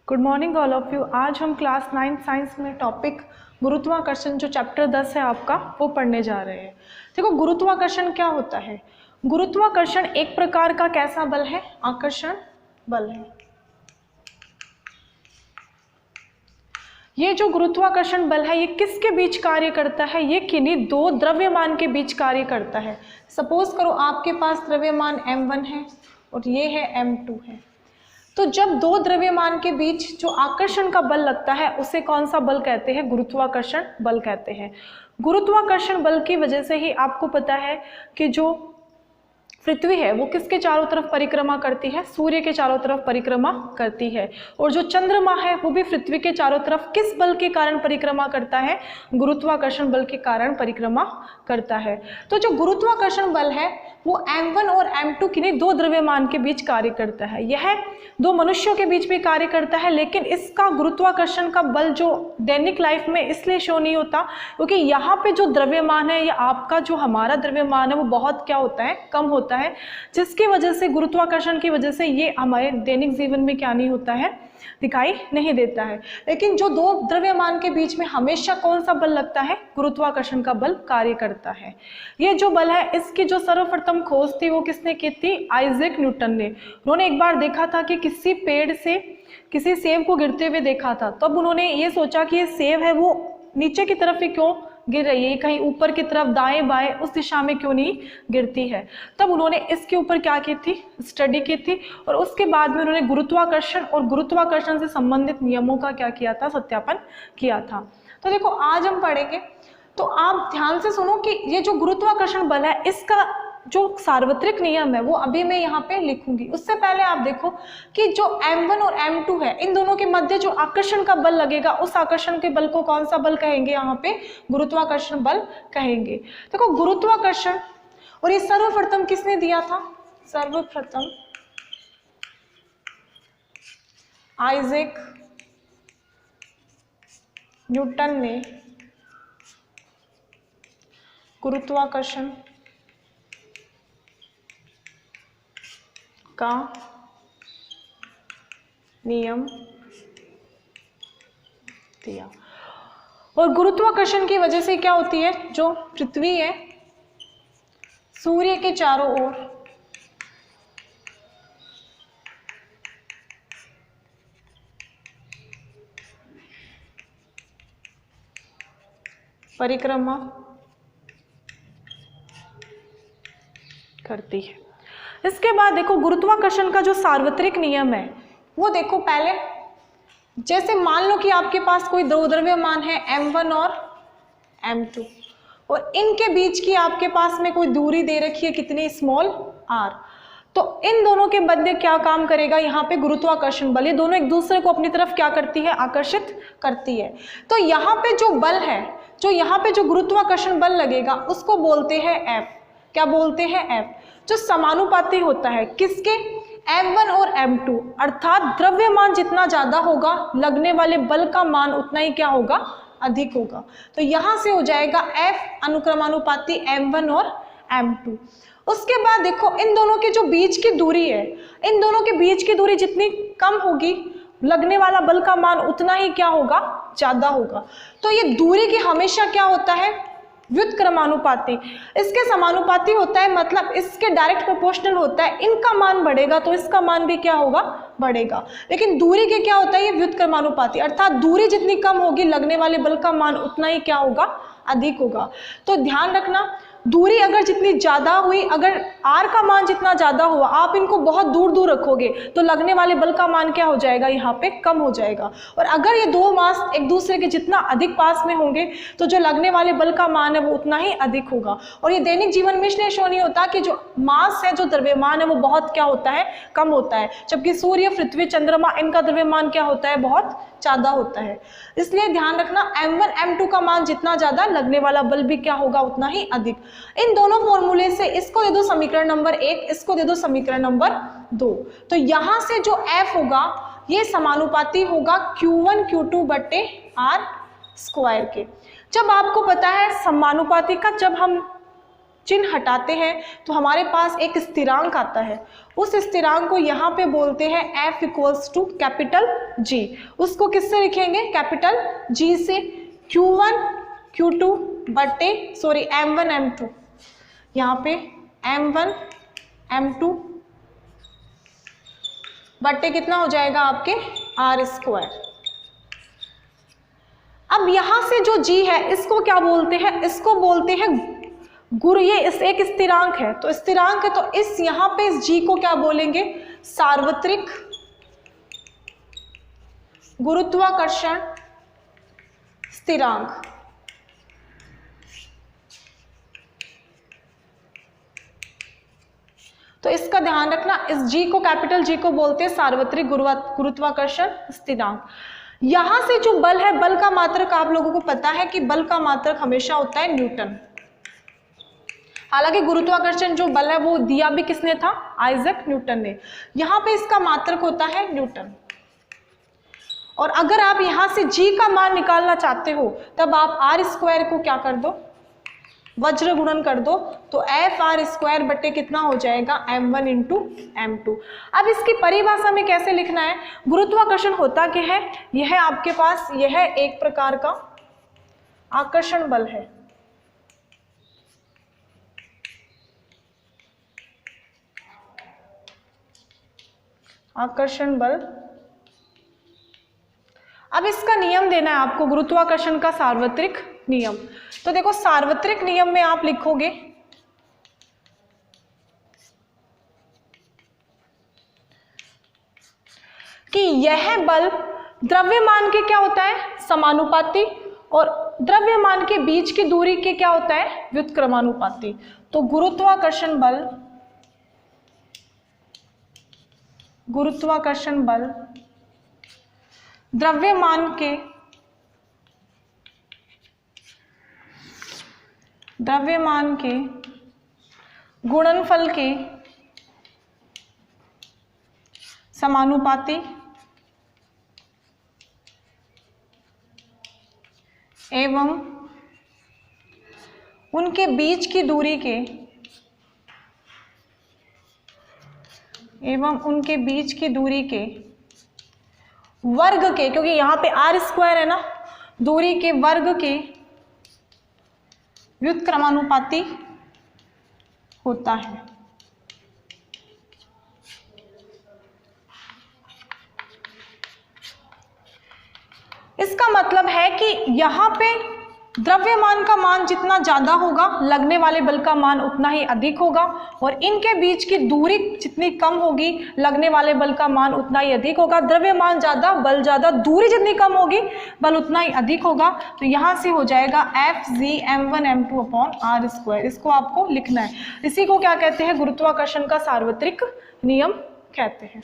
Good morning all of you. आज हम class 9 science में टॉपिक गुरुत्वाकर्षण जो चैप्टर 10 है आपका वो पढ़ने जा रहे हैं। देखो गुरुत्वाकर्षण क्या होता है। गुरुत्वाकर्षण एक प्रकार का कैसा बल है? आकर्षण बल है। ये जो गुरुत्वाकर्षण बल है ये किसके बीच कार्य करता है? ये किन्हीं दो द्रव्यमान के बीच कार्य करता है। सपोज करो आपके पास द्रव्यमान m1 है और ये है m2 है। तो जब दो द्रव्यमान के बीच जो आकर्षण का बल लगता है उसे कौन सा बल कहते हैं? गुरुत्वाकर्षण बल कहते हैं। गुरुत्वाकर्षण बल की वजह से ही आपको पता है कि जो पृथ्वी है वो किसके चारों तरफ परिक्रमा करती है? सूर्य के चारों तरफ परिक्रमा करती है। और जो चंद्रमा है वो भी पृथ्वी के चारों तरफ किस बल के कारण परिक्रमा करता है? गुरुत्वाकर्षण बल के कारण परिक्रमा करता है। तो जो गुरुत्वाकर्षण बल है वो m1 और m2 किन्हीं दो द्रव्यमान के बीच कार्य करता है। यह दो मनुष्यों के बीच भी कार्य करता है, लेकिन इसका गुरुत्वाकर्षण का बल जो दैनिक लाइफ में इसलिए शो नहीं होता क्योंकि यहाँ पे जो द्रव्यमान है या आपका जो हमारा द्रव्यमान है वो बहुत क्या होता है? कम होता है, जिसकी वजह से गुरुत्वाकर्षण की वजह से ये हमारे दैनिक जीवन में क्या नहीं होता है? दिखाई नहीं देता है। लेकिन जो दो द्रव्यमान के बीच में हमेशा कौन सा बल लगता है? गुरुत्वाकर्षण का बल कार्य करता है। ये जो बल है इसकी जो सर्वप्रथम खोज थी वो किसने की थी? आइजैक न्यूटन ने। उन्होंने एक बार देखा था कि किसी पेड़ से किसी सेब को गिरते हुए देखा था, तब उन्होंने ये सोचा कि ये सेब है वो नीचे की तरफ ही क्यों गिर रही है, कहीं ऊपर की तरफ दाएं बाएं उस दिशा में क्यों नहीं गिरती है। तब उन्होंने इसके ऊपर क्या की थी? स्टडी की थी। और उसके बाद में उन्होंने गुरुत्वाकर्षण और गुरुत्वाकर्षण से संबंधित नियमों का क्या किया था? सत्यापन किया था। तो देखो आज हम पढ़ेंगे, तो आप ध्यान से सुनो कि ये जो गुरुत्वाकर्षण बल है इसका जो सार्वत्रिक नियम है वो अभी मैं यहाँ पे लिखूंगी। उससे पहले आप देखो कि जो m1 और m2 है इन दोनों के मध्य जो आकर्षण का बल लगेगा उस आकर्षण के बल को कौन सा बल कहेंगे? यहाँ पे गुरुत्वाकर्षण बल कहेंगे। देखो गुरुत्वाकर्षण, और ये सर्वप्रथम किसने दिया था? सर्वप्रथम आइजैक न्यूटन ने गुरुत्वाकर्षण का नियम दिया। और गुरुत्वाकर्षण की वजह से क्या होती है? जो पृथ्वी है सूर्य के चारों ओर परिक्रमा करती है। इसके बाद देखो गुरुत्वाकर्षण का जो सार्वत्रिक नियम है वो देखो पहले, जैसे मान लो कि आपके पास कोई दो द्रव्यमान है m1 और m2 और इनके बीच की आपके पास में कोई दूरी दे रखी है कितनी? Small r। तो इन दोनों के मध्य क्या काम करेगा? यहाँ पे गुरुत्वाकर्षण बल। ये दोनों एक दूसरे को अपनी तरफ क्या करती है? आकर्षित करती है। तो यहाँ पे जो बल है, जो यहाँ पे जो गुरुत्वाकर्षण बल लगेगा उसको बोलते हैं F। क्या बोलते हैं? F, जो समानुपाती होता है किसके? m1 और m2, अर्थात द्रव्यमान जितना ज्यादा होगा लगने वाले बल का मान उतना ही क्या होगा? अधिक होगा। तो यहां से हो जाएगा F अनुक्रमानुपाती m1 और m2। उसके बाद देखो इन दोनों के जो बीच की दूरी है, इन दोनों के बीच की दूरी जितनी कम होगी लगने वाला बल का मान उतना ही क्या होगा? ज्यादा होगा। तो ये दूरी की हमेशा क्या होता है? व्युत्क्रमानुपाती। इसके समानुपाती होता है, मतलब इसके डायरेक्ट प्रोपोर्शनल होता है। इनका मान बढ़ेगा तो इसका मान भी क्या होगा? बढ़ेगा। लेकिन दूरी के क्या होता है? ये व्युत्क्रमानुपाती, अर्थात दूरी जितनी कम होगी लगने वाले बल का मान उतना ही क्या होगा? अधिक होगा। तो ध्यान रखना, दूरी अगर जितनी ज्यादा हुई, अगर r का मान जितना ज्यादा हुआ, आप इनको बहुत दूर दूर रखोगे तो लगने वाले बल का मान क्या हो जाएगा? यहाँ पे कम हो जाएगा। और अगर ये दो मास एक दूसरे के जितना अधिक पास में होंगे तो जो लगने वाले बल का मान है वो उतना ही अधिक होगा। और ये दैनिक जीवन में इसलिए शो नहीं होता कि जो मास है, जो द्रव्यमान है वो बहुत क्या होता है? कम होता है, जबकि सूर्य, पृथ्वी, चंद्रमा इनका द्रव्यमान क्या होता है? बहुत ज्यादा होता है। इसलिए ध्यान रखना m1 m2 का मान जितना ज्यादा लगने वाला बल भी क्या होगा? उतना ही अधिक। इन दोनों फॉर्मूले से इसको दे दो समीकरण नंबर 1, इसको दे दो समीकरण नंबर 2। तो यहां से जो F होगा ये समानुपाती होगा Q1 Q2 बट्टे R स्क्वायर के। जब आपको पता है समानुपाती का, जब हम चिन्ह हटाते हैं तो हमारे पास एक स्थिरांक आता है। उस स्थिरांक को यहाँ पे बोलते हैं F equals to capital G। उसको किससे लिखेंगे? कैपिटल G से। Q1 Q2 बटे M1 M2, यहाँ पे M1 M2 बटे कितना हो जाएगा आपके R²। अब यहां से जो G है इसको क्या बोलते हैं? इसको बोलते हैं गुरु। ये इस एक स्थिरांक है, तो स्थिरांक है, तो इस यहां पे इस G को क्या बोलेंगे? सार्वत्रिक गुरुत्वाकर्षण स्थिरांक। तो इसका ध्यान रखना, इस G को, कैपिटल G को बोलते हैं सार्वत्रिक गुरुत्वाकर्षण स्थिरांक। यहां से जो बल है, बल का मात्रक आप लोगों को पता है कि बल का मात्रक हमेशा होता है न्यूटन। हालांकि गुरुत्वाकर्षण जो बल है वो दिया भी किसने था? आइजैक न्यूटन ने। यहाँ पे इसका मात्रक होता है न्यूटन। और अगर आप यहाँ से G का मान निकालना चाहते हो तब आप R² को क्या कर दो? वज्र गुणन कर दो, तो Fr² बटे कितना हो जाएगा? M1 into M2। अब इसकी परिभाषा में कैसे लिखना है? गुरुत्वाकर्षण होता क्या है? यह आपके पास यह एक प्रकार का आकर्षण बल है। आकर्षण बल। अब इसका नियम देना है आपको, गुरुत्वाकर्षण का सार्वत्रिक नियम। तो देखो, सार्वत्रिक नियम में आप लिखोगे कि यह बल द्रव्यमान के क्या होता है? समानुपाती, और द्रव्यमान के बीच की दूरी के क्या होता है? व्युत्क्रमानुपाती। तो गुरुत्वाकर्षण बल द्रव्यमान के गुणनफल के समानुपाती एवं उनके बीच की दूरी के वर्ग के, क्योंकि यहाँ पे R² है ना, दूरी के वर्ग के व्युत्क्रमानुपाती होता है। इसका मतलब है कि यहाँ पे द्रव्यमान का मान जितना ज्यादा होगा, लगने वाले बल का मान उतना ही अधिक होगा, और इनके बीच की दूरी जितनी कम होगी, लगने वाले बल का मान उतना ही अधिक होगा। द्रव्यमान ज्यादा, बल ज्यादा, दूरी जितनी कम होगी, बल उतना ही अधिक होगा। तो यहाँ से हो जाएगा Fg M1 M2 upon R²। इसको आपको लिखना है। इसी को क्या कहते हैं? गुरुत्वाकर्षण का सार्वत्रिक नियम कहते हैं।